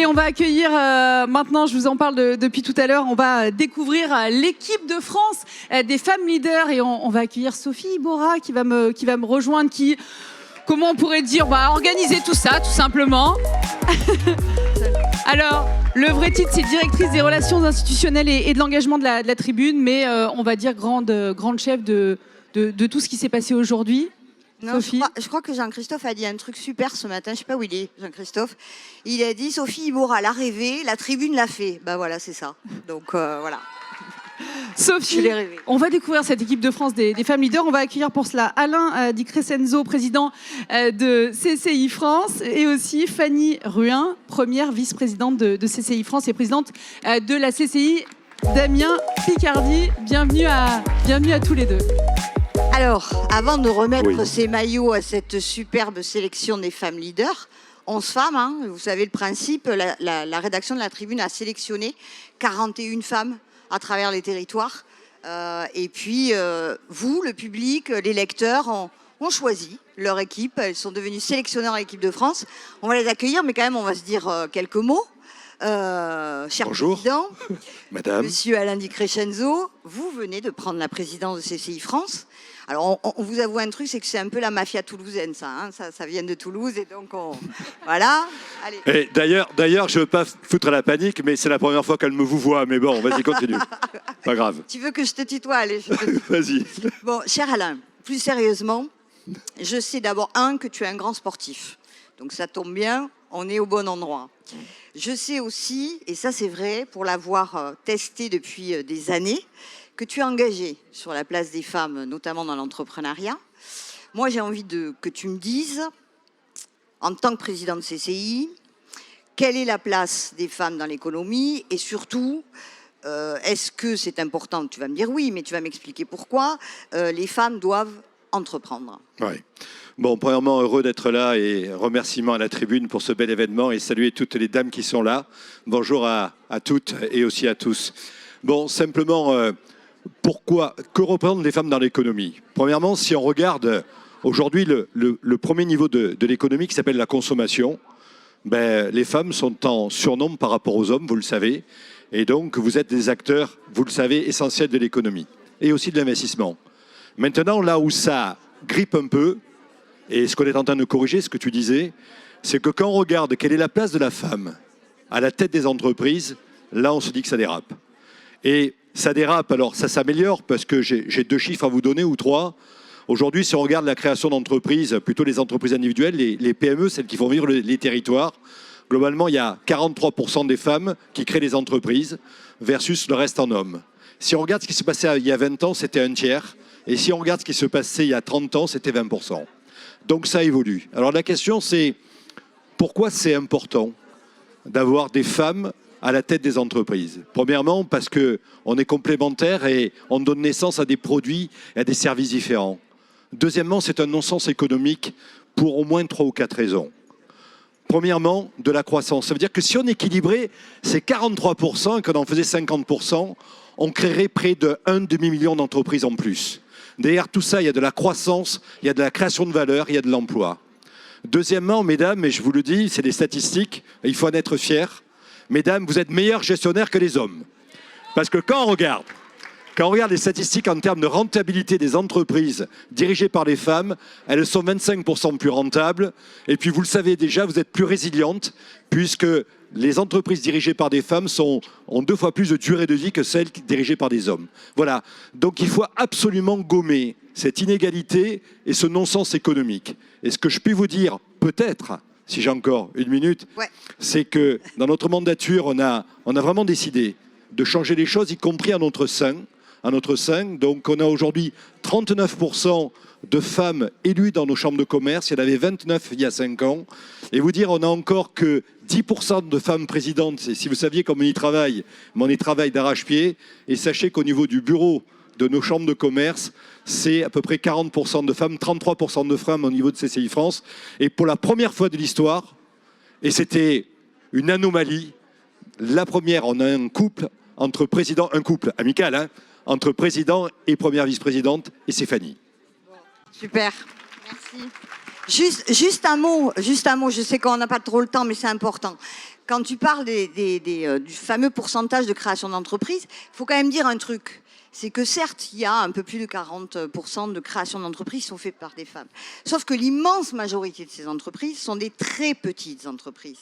on va accueillir maintenant, je vous en parle depuis tout à l'heure, on va découvrir l'équipe de France des femmes leaders et on va accueillir Sophie Iborra qui va me rejoindre, qui, comment on pourrait dire, va organiser tout ça tout simplement. Alors, le vrai titre, c'est directrice des relations institutionnelles et de l'engagement de la tribune, mais on va dire grande chef de tout ce qui s'est passé aujourd'hui. Non, je crois que Jean-Christophe a dit un truc super ce matin, je ne sais pas où il est, Jean-Christophe. Il a dit, Sophie Iborra l'a rêvé, la tribune l'a fait. Ben voilà, c'est ça. Donc voilà. Sophie, on va découvrir cette équipe de France des femmes leaders. On va accueillir pour cela Alain Di Crescenzo, président de CCI France, et aussi Fanny Ruin, première vice-présidente de CCI France et présidente de la CCI Damien Picardie. Bienvenue à tous les deux. Alors, avant de remettre ces maillots à cette superbe sélection des femmes leaders, 11 femmes, hein, vous savez le principe, la rédaction de la Tribune a sélectionné 41 femmes à travers les territoires. Et puis, vous, le public, les lecteurs, ont choisi leur équipe. Elles sont devenues sélectionneurs en équipe de France. On va les accueillir, mais quand même, on va se dire quelques mots. Cher président, Madame. Monsieur Alain Di Crescenzo, vous venez de prendre la présidence de CCI France. Alors, on vous avoue un truc, c'est que c'est un peu la mafia toulousaine, ça. Hein, ça vient de Toulouse, et donc voilà. Allez. Et d'ailleurs, je veux pas foutre la panique, mais c'est la première fois qu'elle me vous voit. Mais bon, vas-y, continue. Pas grave. Tu veux que je te tutoie? Allez. Vas-y. Bon, cher Alain, plus sérieusement, je sais d'abord, que tu es un grand sportif. Donc ça tombe bien, on est au bon endroit. Je sais aussi, et ça c'est vrai, pour l'avoir testé depuis des années, que tu es engagé sur la place des femmes, notamment dans l'entrepreneuriat. Moi, j'ai envie que tu me dises, en tant que président de CCI, quelle est la place des femmes dans l'économie et surtout, est-ce que c'est important? Tu vas me dire oui, mais tu vas m'expliquer pourquoi les femmes doivent entreprendre. Oui. Bon, premièrement, heureux d'être là et remerciements à la tribune pour ce bel événement et saluer toutes les dames qui sont là. Bonjour à toutes et aussi à tous. Bon, simplement, que représentent les femmes dans l'économie? Premièrement, si on regarde aujourd'hui le premier niveau de l'économie qui s'appelle la consommation, ben, les femmes sont en surnombre par rapport aux hommes, vous le savez, et donc vous êtes des acteurs, vous le savez, essentiels de l'économie et aussi de l'investissement. Maintenant, là où ça grippe un peu, et ce qu'on est en train de corriger, ce que tu disais, c'est que quand on regarde quelle est la place de la femme à la tête des entreprises, là on se dit que ça dérape. Et ça dérape, alors ça s'améliore parce que j'ai 2 chiffres à vous donner ou 3. Aujourd'hui, si on regarde la création d'entreprises, plutôt les entreprises individuelles, les PME, celles qui font vivre les territoires, globalement, il y a 43% des femmes qui créent des entreprises versus le reste en hommes. Si on regarde ce qui se passait il y a 20 ans, c'était un tiers. Et si on regarde ce qui se passait il y a 30 ans, c'était 20%. Donc ça évolue. Alors la question c'est, pourquoi c'est important d'avoir des femmes à la tête des entreprises? Premièrement, parce qu'on est complémentaires et on donne naissance à des produits et à des services différents. Deuxièmement, c'est un non-sens économique pour au moins 3 ou 4 raisons. Premièrement, de la croissance. Ça veut dire que si on équilibrait ces 43% et qu'on en faisait 50%, on créerait près de 1 demi-million d'entreprises en plus. Derrière tout ça, il y a de la croissance, il y a de la création de valeur, il y a de l'emploi. Deuxièmement, mesdames, et je vous le dis, c'est des statistiques, il faut en être fier. Mesdames, vous êtes meilleurs gestionnaires que les hommes. Parce que quand on regarde les statistiques en termes de rentabilité des entreprises dirigées par les femmes, elles sont 25% plus rentables. Et puis vous le savez déjà, vous êtes plus résilientes, puisque les entreprises dirigées par des femmes ont 2 fois plus de durée de vie que celles dirigées par des hommes. Voilà. Donc il faut absolument gommer cette inégalité et ce non-sens économique. Et ce que je puis vous dire, peut-être, si j'ai encore 1 minute, c'est que dans notre mandature, on a vraiment décidé de changer les choses, y compris à notre sein. Donc on a aujourd'hui 39% de femmes élues dans nos chambres de commerce. Il y en avait 29 il y a 5 ans. Et vous dire, on n'a encore que 10% de femmes présidentes. Et si vous saviez comme on y travaille, mais on y travaille d'arrache-pied. Et sachez qu'au niveau du bureau de nos chambres de commerce, c'est à peu près 40% de femmes, 33% de femmes au niveau de CCI France. Et pour la première fois de l'histoire, et c'était une anomalie, la première, on a un couple entre présidents, un couple amical, hein, entre président et première vice-présidente, et c'est Fanny. Super, merci. Juste un mot, je sais qu'on n'a pas trop le temps, mais c'est important. quand tu parles du fameux pourcentage de création d'entreprise, il faut quand même dire un truc. C'est que certes, il y a un peu plus de 40% de création d'entreprises qui sont faites par des femmes. Sauf que l'immense majorité de ces entreprises sont des très petites entreprises.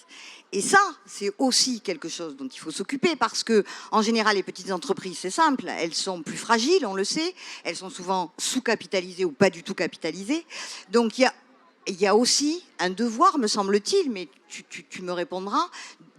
Et ça, c'est aussi quelque chose dont il faut s'occuper parce que, en général, les petites entreprises, c'est simple, elles sont plus fragiles, on le sait, elles sont souvent sous-capitalisées ou pas du tout capitalisées. Donc, il y a aussi un devoir, me semble-t-il, mais tu me répondras,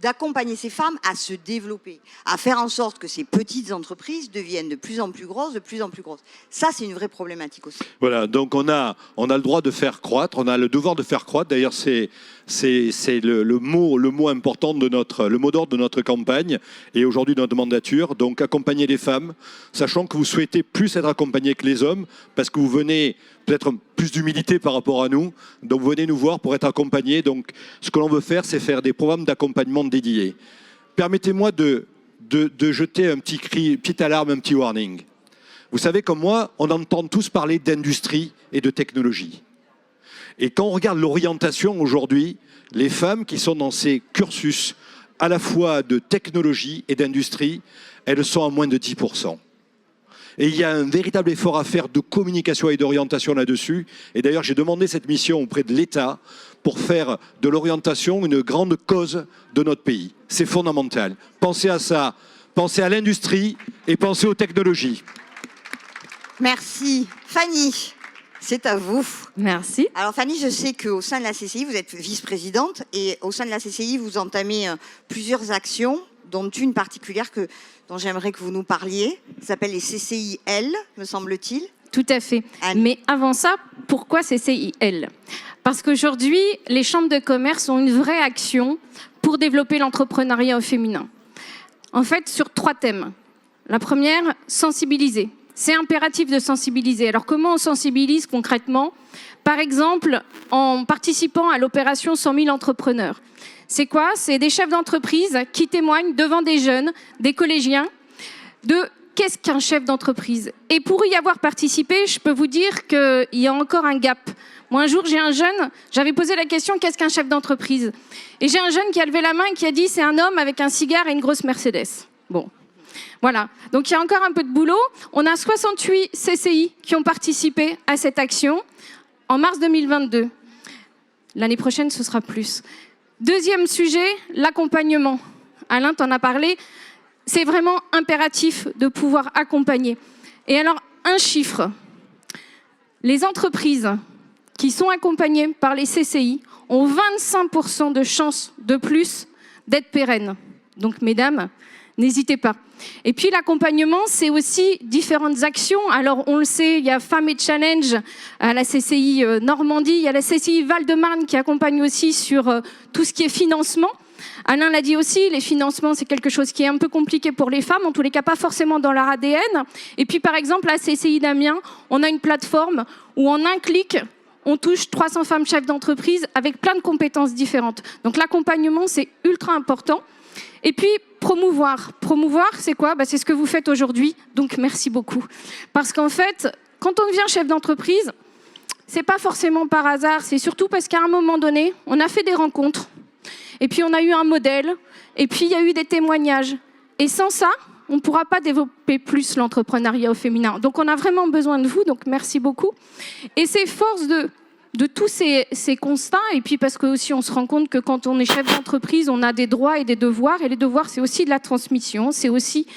d'accompagner ces femmes à se développer, à faire en sorte que ces petites entreprises deviennent de plus en plus grosses, de plus en plus grosses. Ça, c'est une vraie problématique aussi. Voilà, donc on a le droit de faire croître, on a le devoir de faire croître. D'ailleurs, c'est le mot important le mot d'ordre de notre campagne et aujourd'hui de notre mandature. Donc accompagner les femmes, sachant que vous souhaitez plus être accompagnés que les hommes, parce que vous venez peut-être plus d'humilité par rapport à nous. Donc venez nous voir pour être accompagnés. Donc ce que l'on veut faire, c'est faire des programmes d'accompagnement dédiés. Permettez-moi de jeter un petit cri, petite alarme, un petit warning. Vous savez, comme moi, on entend tous parler d'industrie et de technologie. Et quand on regarde l'orientation aujourd'hui, les femmes qui sont dans ces cursus à la fois de technologie et d'industrie, elles sont à moins de 10%. Et il y a un véritable effort à faire de communication et d'orientation là-dessus. Et d'ailleurs, j'ai demandé cette mission auprès de l'État pour faire de l'orientation une grande cause de notre pays. C'est fondamental. Pensez à ça, pensez à l'industrie et pensez aux technologies. Merci. Fanny, c'est à vous. Merci. Alors Fanny, je sais qu'au sein de la CCI, vous êtes vice-présidente et au sein de la CCI, vous entamez plusieurs actions, dont une particulière dont j'aimerais que vous nous parliez. Ça s'appelle les CCIL, me semble-t-il. Tout à fait. Anne. Mais avant ça, pourquoi CCIL ? Parce qu'aujourd'hui, les chambres de commerce ont une vraie action pour développer l'entrepreneuriat au féminin. En fait, sur 3 thèmes. La première, sensibiliser. C'est impératif de sensibiliser. Alors, comment on sensibilise concrètement ? Par exemple, en participant à l'opération 100 000 entrepreneurs. C'est quoi ? C'est des chefs d'entreprise qui témoignent devant des jeunes, des collégiens, de qu'est-ce qu'un chef d'entreprise. Et pour y avoir participé, je peux vous dire qu'il y a encore un gap. Moi, un jour, j'avais posé la question, qu'est-ce qu'un chef d'entreprise ? Et j'ai un jeune qui a levé la main et qui a dit, c'est un homme avec un cigare et une grosse Mercedes. Bon, voilà. Donc, il y a encore un peu de boulot. On a 68 CCI qui ont participé à cette action en mars 2022. L'année prochaine, ce sera plus. Deuxième sujet, l'accompagnement. Alain t'en a parlé. C'est vraiment impératif de pouvoir accompagner. Et alors, un chiffre. Les entreprises qui sont accompagnées par les CCI ont 25% de chances de plus d'être pérennes. Donc, mesdames, n'hésitez pas. Et puis, l'accompagnement, c'est aussi différentes actions. Alors, on le sait, il y a Femmes et Challenge à la CCI Normandie. Il y a la CCI Val-de-Marne qui accompagne aussi sur tout ce qui est financement. Alain l'a dit aussi, les financements, c'est quelque chose qui est un peu compliqué pour les femmes, en tous les cas pas forcément dans leur ADN. Et puis par exemple, à CCI d'Amiens, on a une plateforme où en un clic, on touche 300 femmes chefs d'entreprise avec plein de compétences différentes. Donc l'accompagnement, c'est ultra important. Et puis promouvoir. Promouvoir, c'est quoi ? C'est ce que vous faites aujourd'hui, donc merci beaucoup. Parce qu'en fait, quand on devient chef d'entreprise, c'est pas forcément par hasard, c'est surtout parce qu'à un moment donné, on a fait des rencontres. Et puis, on a eu un modèle. Et puis, il y a eu des témoignages. Et sans ça, on ne pourra pas développer plus l'entrepreneuriat au féminin. Donc, on a vraiment besoin de vous. Donc, merci beaucoup. Et c'est force de tous ces constats. Et puis, parce que aussi, on se rend compte que quand on est chef d'entreprise, on a des droits et des devoirs. Et les devoirs, c'est aussi de la transmission. C'est aussi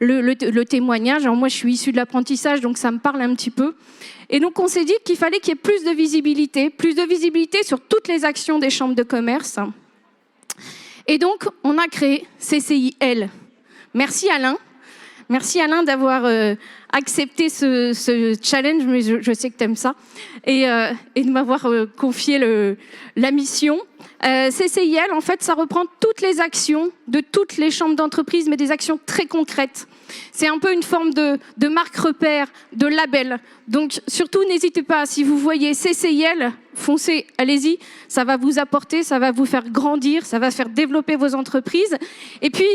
le témoignage. Alors, moi, je suis issue de l'apprentissage, donc ça me parle un petit peu. Et donc, on s'est dit qu'il fallait qu'il y ait plus de visibilité sur toutes les actions des chambres de commerce. Et donc, on a créé CCIL. Merci Alain. Merci Alain d'avoir accepté ce challenge, mais je sais que tu aimes ça, et de m'avoir confié la mission. CCIL, en fait, ça reprend toutes les actions de toutes les chambres d'entreprise, mais des actions très concrètes. C'est un peu une forme de marque repère, de label. Donc, surtout, n'hésitez pas, si vous voyez CCIL, foncez, allez-y, ça va vous apporter, ça va vous faire grandir, ça va faire développer vos entreprises. Et puis,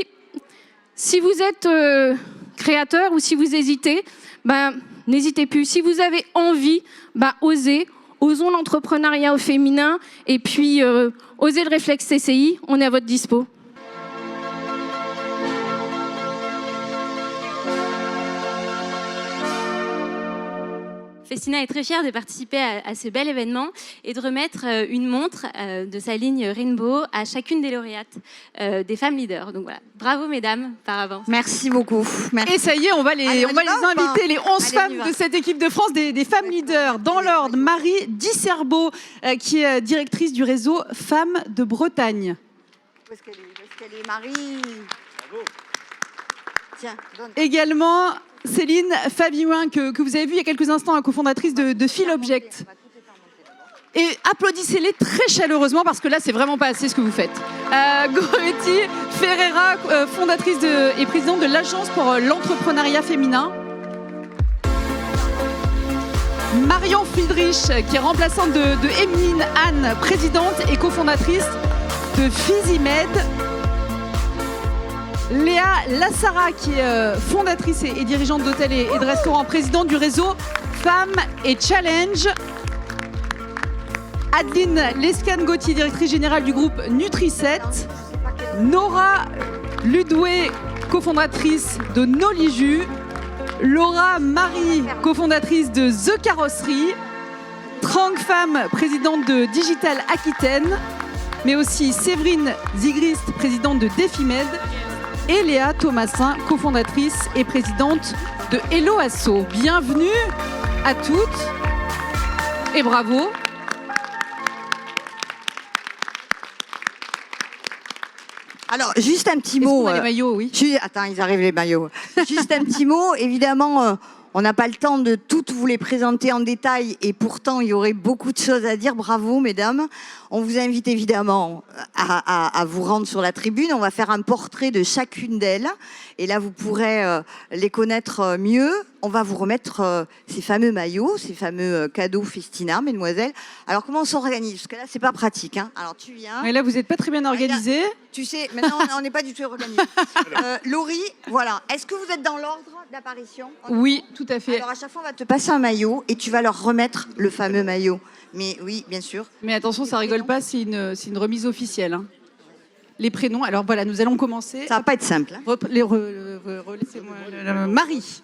si vous êtes créateur ou si vous hésitez, n'hésitez plus. Si vous avez envie, osons l'entrepreneuriat au féminin et puis osez le réflexe CCI, on est à votre dispo. Festina est très fière de participer à ce bel événement et de remettre une montre de sa ligne Rainbow à chacune des lauréates des femmes leaders. Donc voilà, bravo mesdames par avance. Merci beaucoup. Merci. Et ça y est, on va les inviter, les 11 Allez, femmes de cette équipe de France, des femmes leaders. Dans l'ordre, Marie Disserbo, qui est directrice du réseau Femmes de Bretagne. Où est-ce qu'elle est, Marie? Bravo. Tiens, donne. Également, Céline Fabien, que vous avez vu il y a quelques instants, cofondatrice de Feel Object. Et applaudissez-les très chaleureusement parce que là, c'est vraiment pas assez ce que vous faites. Goretti Ferreira, fondatrice et présidente de l'Agence pour l'entrepreneuriat féminin. Marion Friedrich, qui est remplaçante de Emeline Anne, présidente et cofondatrice de Physimed. Léa Lassara, qui est fondatrice et dirigeante d'hôtels et de restaurants, présidente du réseau Femmes et Challenge. Adeline Lescan-Gauthier, directrice générale du groupe Nutri7. Nora Ludway, cofondatrice de Noliju. Laura Marie, cofondatrice de The Carrosserie. Trang Pham, présidente de Digital Aquitaine. Mais aussi Séverine Zigrist, présidente de Defimed. Et Léa Thomasin, cofondatrice et présidente de Hello Asso. Bienvenue à toutes et bravo. Alors, juste un petit mot. Les maillots, oui. Attends, ils arrivent les maillots. Juste un petit mot. Évidemment, on n'a pas le temps de toutes vous les présenter en détail et pourtant, il y aurait beaucoup de choses à dire. Bravo, mesdames. On vous invite évidemment à vous rendre sur la tribune. On va faire un portrait de chacune d'elles. Et là, vous pourrez les connaître mieux. On va vous remettre ces fameux maillots, ces fameux cadeaux Festina, mesdemoiselles. Alors, comment on s'organise? Parce que là, c'est pas pratique. Hein. Alors, tu viens. Et là, vous n'êtes pas très bien organisés. Tu sais, maintenant, on n'est pas du tout organisé. Laurie, voilà. Est-ce que vous êtes dans l'ordre d'apparition? Oui, tout à fait. Alors, à chaque fois, on va te passer un maillot et tu vas leur remettre le fameux maillot. Mais oui, bien sûr. Mais attention, ça rigole pas, c'est une remise officielle. Hein. Les prénoms, alors voilà, nous allons commencer. Ça va pas être simple. Hein. Laissez-moi.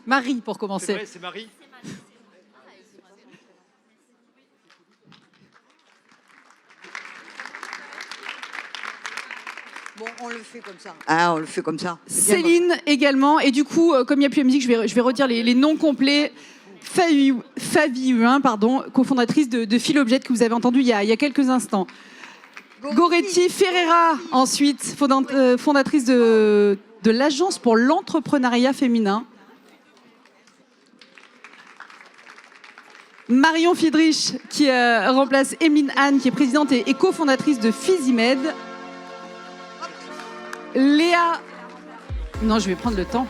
Marie pour commencer. C'est vrai, c'est Marie. Bon, on le fait comme ça. Ah, on le fait comme ça. Céline également. Et du coup, comme il n'y a plus la musique, je vais redire les noms complets. Fabiuin, cofondatrice de Feel Object que vous avez entendu il y a quelques instants. Goretti Ferreira, ensuite, fondatrice de l'Agence pour l'entrepreneuriat féminin. Marion Friedrich, qui remplace Emeline Anne, qui est présidente et cofondatrice de Physimed. Léa... Non, je vais prendre le temps.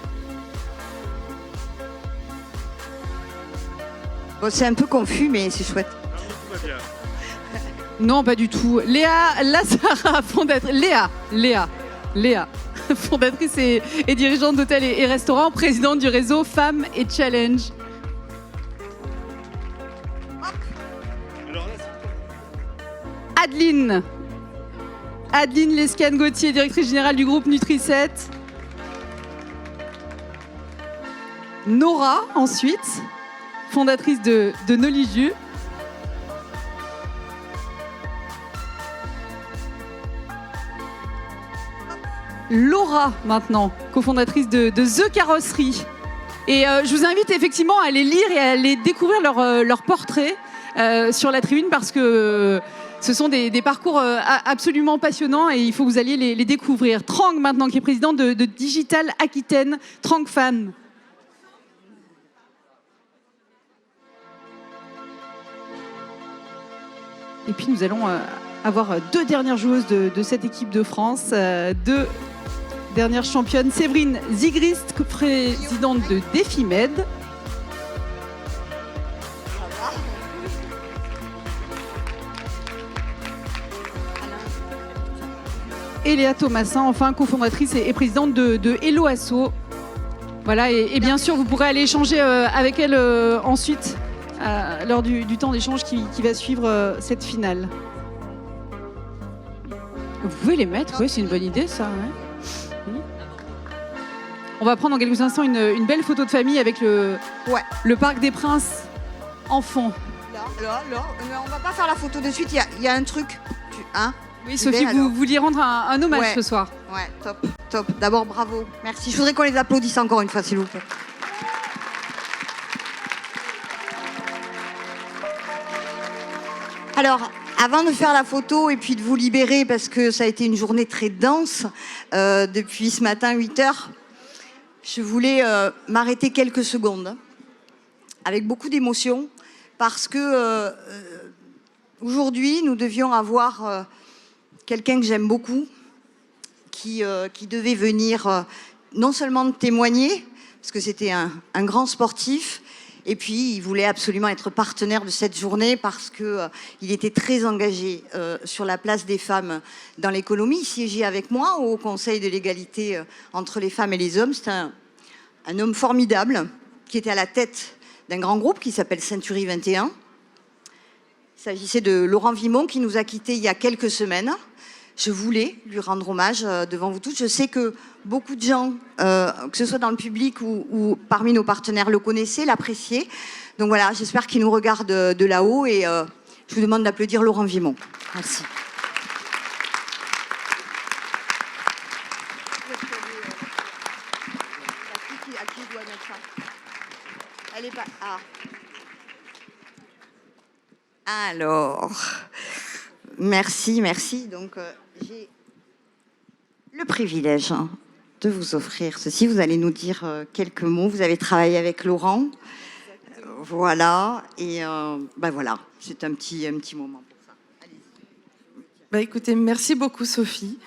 Bon, c'est un peu confus, mais c'est chouette. Non, pas du tout. Léa Lassara, Léa, fondatrice et dirigeante d'hôtels et restaurants, présidente du réseau Femmes et Challenge. Adeline Lescan-Gauthier, directrice générale du groupe Nutri7. Nora, ensuite, fondatrice de Noliju. Laura, maintenant, cofondatrice de The Carrosserie. Et je vous invite effectivement à les lire et à aller découvrir leur portrait sur la tribune parce que ce sont des parcours absolument passionnants et il faut que vous alliez les découvrir. Trang, maintenant, qui est présidente de Digital Aquitaine, Trang Pham. Et puis nous allons avoir deux dernières joueuses de cette équipe de France, deux dernières championnes. Séverine Zigrist, présidente de Defimed. Et Léa Thomasin, enfin cofondatrice et présidente de Hello Asso. Voilà, et bien sûr, vous pourrez aller échanger avec elle ensuite, lors du temps d'échange qui va suivre cette finale. Vous pouvez les mettre, oui, c'est une bonne idée, ça. Ouais. On va prendre dans quelques instants une belle photo de famille avec le Parc des Princes en fond. Là. On va pas faire la photo de suite, il y a un truc. Hein? Oui, Sophie, vous vouliez rendre un hommage Ouais. ce soir. Ouais, top. D'abord, bravo. Merci. Je voudrais qu'on les applaudisse encore une fois, s'il vous plaît. Alors, avant de faire la photo et puis de vous libérer, parce que ça a été une journée très dense depuis ce matin, 8 heures, je voulais m'arrêter quelques secondes avec beaucoup d'émotion, parce que aujourd'hui, nous devions avoir quelqu'un que j'aime beaucoup, qui devait venir non seulement témoigner, parce que c'était un grand sportif, et puis il voulait absolument être partenaire de cette journée parce qu'il était très engagé sur la place des femmes dans l'économie. Il siégeait avec moi au Conseil de l'égalité entre les femmes et les hommes. C'est un homme formidable qui était à la tête d'un grand groupe qui s'appelle Century 21. Il s'agissait de Laurent Vimont qui nous a quittés il y a quelques semaines. Je voulais lui rendre hommage devant vous tous. Je sais que beaucoup de gens, que ce soit dans le public ou parmi nos partenaires, le connaissaient, l'appréciaient. Donc voilà, j'espère qu'il nous regarde de là-haut et je vous demande d'applaudir Laurent Vimont. Merci. À qui je dois mettre ça? Elle est pas... Ah. Alors... Merci. Donc, j'ai le privilège de vous offrir ceci. Vous allez nous dire quelques mots. Vous avez travaillé avec Laurent. Voilà. Et voilà, c'est un petit moment pour ça. Allez-y. Écoutez, merci beaucoup Sophie.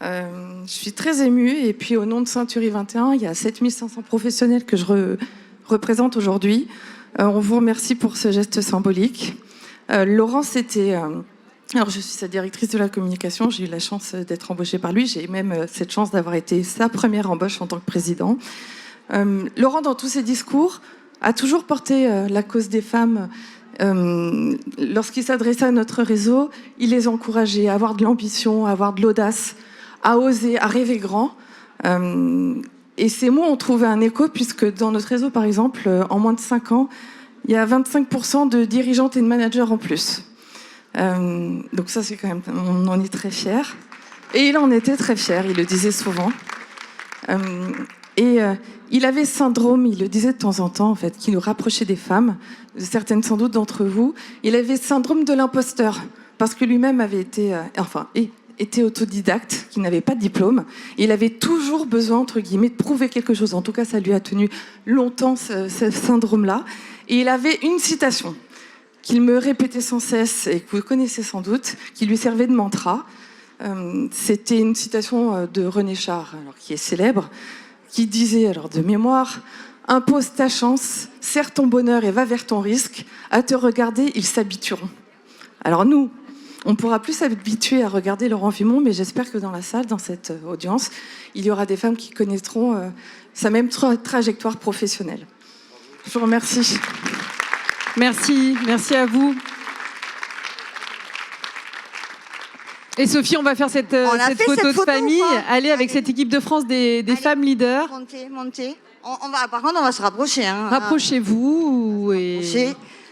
Je suis très émue. Et puis au nom de Century 21, il y a 7500 professionnels que je représente aujourd'hui. On vous remercie pour ce geste symbolique. Laurent, c'était... Alors, je suis sa directrice de la communication. J'ai eu la chance d'être embauchée par lui. J'ai même cette chance d'avoir été sa première embauche en tant que président. Laurent, dans tous ses discours, a toujours porté la cause des femmes. Lorsqu'il s'adressait à notre réseau, il les encourageait à avoir de l'ambition, à avoir de l'audace, à oser, à rêver grand. Et ces mots ont trouvé un écho puisque dans notre réseau, par exemple, en moins de 5 ans, il y a 25% de dirigeantes et de managers en plus. Donc ça, c'est quand même, on en est très fiers. Et il en était très fier, il le disait souvent. Il avait ce syndrome, il le disait de temps en temps, en fait, qui nous rapprochait des femmes, certaines sans doute d'entre vous. Il avait ce syndrome de l'imposteur, parce que lui-même avait été, était autodidacte, qui n'avait pas de diplôme. Il avait toujours besoin, entre guillemets, de prouver quelque chose. En tout cas, ça lui a tenu longtemps, ce syndrome-là. Et il avait une citation qu'il me répétait sans cesse, et que vous connaissez sans doute, qui lui servait de mantra. C'était une citation de René Char, alors, qui est célèbre, qui disait, alors de mémoire, « Impose ta chance, serre ton bonheur et va vers ton risque. À te regarder, ils s'habitueront. » Alors nous, on ne pourra plus s'habituer à regarder Laurent Vimont, mais j'espère que dans la salle, dans cette audience, il y aura des femmes qui connaîtront sa même trajectoire professionnelle. Je vous remercie. Merci à vous. Et Sophie, on va faire cette photo de famille. Allez, avec cette équipe de France des femmes leaders. Montez. Par contre, on va se rapprocher. Hein. Rapprochez-vous.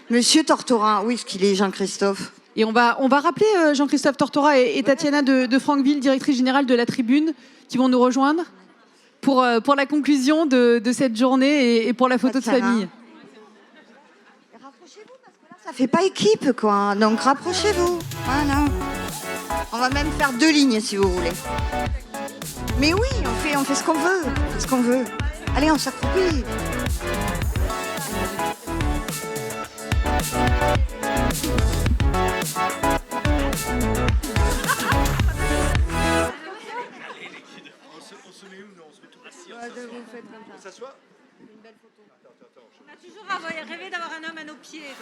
Monsieur Tortora, où est-ce qu'il est, Jean-Christophe? Et on va rappeler Jean-Christophe Tortora et Tatiana de Franqueville, directrice générale de la Tribune, qui vont nous rejoindre pour la conclusion de cette journée et pour la photo de famille. Rapprochez-vous, parce que là, ça fait pas équipe, quoi. Donc, rapprochez-vous. Voilà. On va même faire 2 lignes, si vous voulez. Mais oui, on fait ce qu'on veut. On fait ce qu'on veut. Allez, on s'accroupit. On se met où? Non, on se met tout assis. On s'assoit? On a toujours rêvé d'avoir un homme à nos pieds.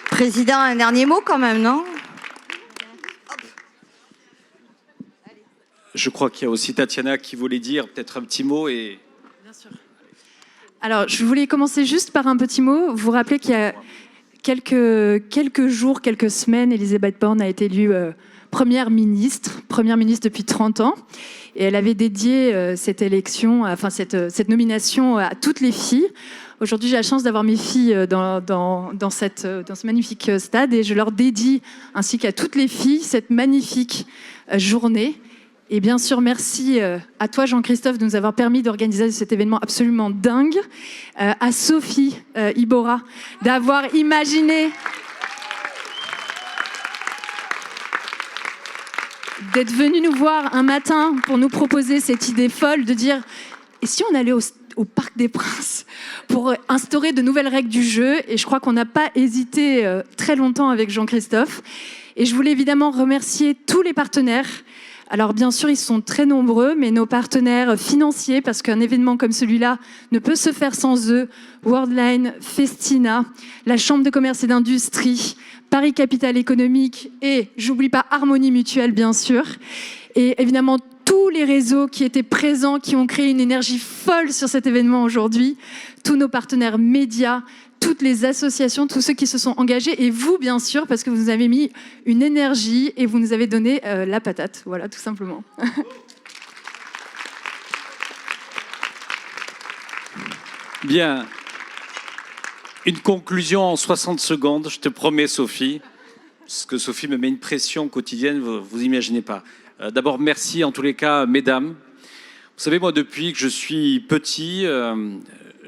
Président, un dernier mot quand même, non? Je crois qu'il y a aussi Tatiana qui voulait dire peut-être un petit mot. Et... Bien sûr. Alors, je voulais commencer juste par un petit mot. Vous vous rappelez qu'il y a quelques jours, quelques semaines, Elisabeth Borne a été élue première ministre depuis 30 ans. Et elle avait dédié cette élection, enfin cette nomination à toutes les filles. Aujourd'hui, j'ai la chance d'avoir mes filles dans ce magnifique stade et je leur dédie, ainsi qu'à toutes les filles, cette magnifique journée. Et bien sûr, merci à toi, Jean-Christophe, de nous avoir permis d'organiser cet événement absolument dingue. À Sophie Ibora, d'avoir imaginé... d'être venue nous voir un matin pour nous proposer cette idée folle de dire « Et si on allait au Parc des Princes pour instaurer de nouvelles règles du jeu ?» Et je crois qu'on n'a pas hésité très longtemps avec Jean-Christophe. Et je voulais évidemment remercier tous les partenaires. Alors bien sûr, ils sont très nombreux, mais nos partenaires financiers, parce qu'un événement comme celui-là ne peut se faire sans eux, Worldline, Festina, la Chambre de commerce et d'industrie, Paris Capital Économique et, j'oublie pas, Harmonie Mutuelle, bien sûr. Et évidemment, tous les réseaux qui étaient présents, qui ont créé une énergie folle sur cet événement aujourd'hui, tous nos partenaires médias, toutes les associations, tous ceux qui se sont engagés, et vous, bien sûr, parce que vous nous avez mis une énergie et vous nous avez donné la patate. Voilà, tout simplement. Bien. Une conclusion en 60 secondes, je te promets, Sophie, parce que Sophie me met une pression quotidienne, vous imaginez pas. D'abord, merci en tous les cas, mesdames. Vous savez, moi, depuis que je suis petit,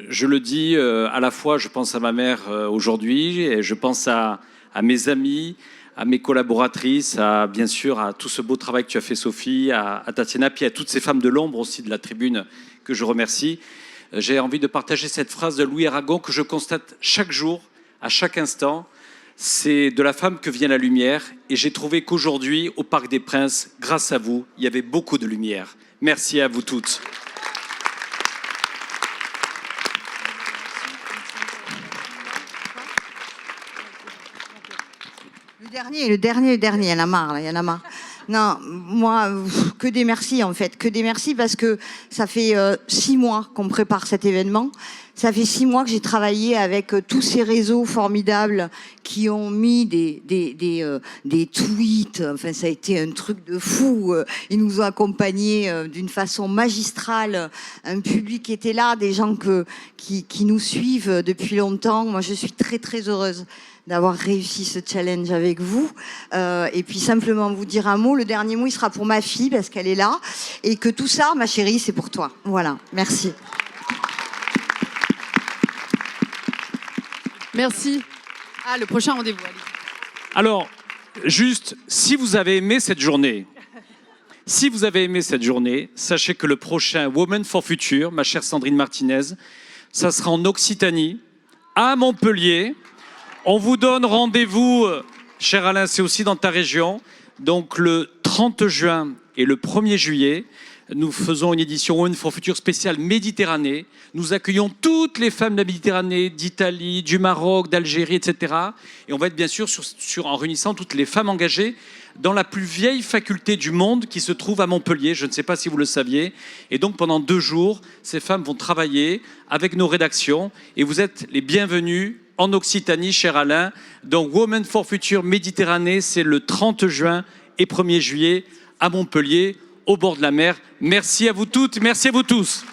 je le dis, à la fois, je pense à ma mère aujourd'hui, et je pense à mes amis, à mes collaboratrices, bien sûr, à tout ce beau travail que tu as fait, Sophie, à Tatiana, puis à toutes ces femmes de l'ombre aussi de la tribune que je remercie. J'ai envie de partager cette phrase de Louis Aragon que je constate chaque jour, à chaque instant. C'est de la femme que vient la lumière. Et j'ai trouvé qu'aujourd'hui, au Parc des Princes, grâce à vous, il y avait beaucoup de lumière. Merci à vous toutes. Le dernier, il y en a marre, là, il y en a marre. Non, moi, que des merci en fait, que des merci parce que ça fait 6 mois qu'on prépare cet événement. Ça fait 6 mois que j'ai travaillé avec tous ces réseaux formidables qui ont mis des tweets. Enfin, ça a été un truc de fou. Ils nous ont accompagnés d'une façon magistrale. Un public qui était là, des gens qui nous suivent depuis longtemps. Moi, je suis très, très heureuse d'avoir réussi ce challenge avec vous. Et puis simplement vous dire un mot. Le dernier mot, il sera pour ma fille parce qu'elle est là. Et que tout ça, ma chérie, c'est pour toi. Voilà, merci. Merci. Ah, le prochain rendez-vous. Allez. Alors, juste, si vous avez aimé cette journée, sachez que le prochain Women for Future, ma chère Sandrine Martinez, ça sera en Occitanie, à Montpellier. On vous donne rendez-vous, cher Alain, c'est aussi dans ta région. Donc le 30 juin et le 1er juillet, nous faisons une édition Women for Future spéciale Méditerranée. Nous accueillons toutes les femmes de la Méditerranée, d'Italie, du Maroc, d'Algérie, etc. Et on va être bien sûr en réunissant toutes les femmes engagées dans la plus vieille faculté du monde qui se trouve à Montpellier. Je ne sais pas si vous le saviez. Et donc pendant 2 jours, ces femmes vont travailler avec nos rédactions. Et vous êtes les bienvenus en Occitanie, cher Alain. Donc Women for Future Méditerranée, c'est le 30 juin et 1er juillet à Montpellier, au bord de la mer. Merci à vous toutes, merci à vous tous.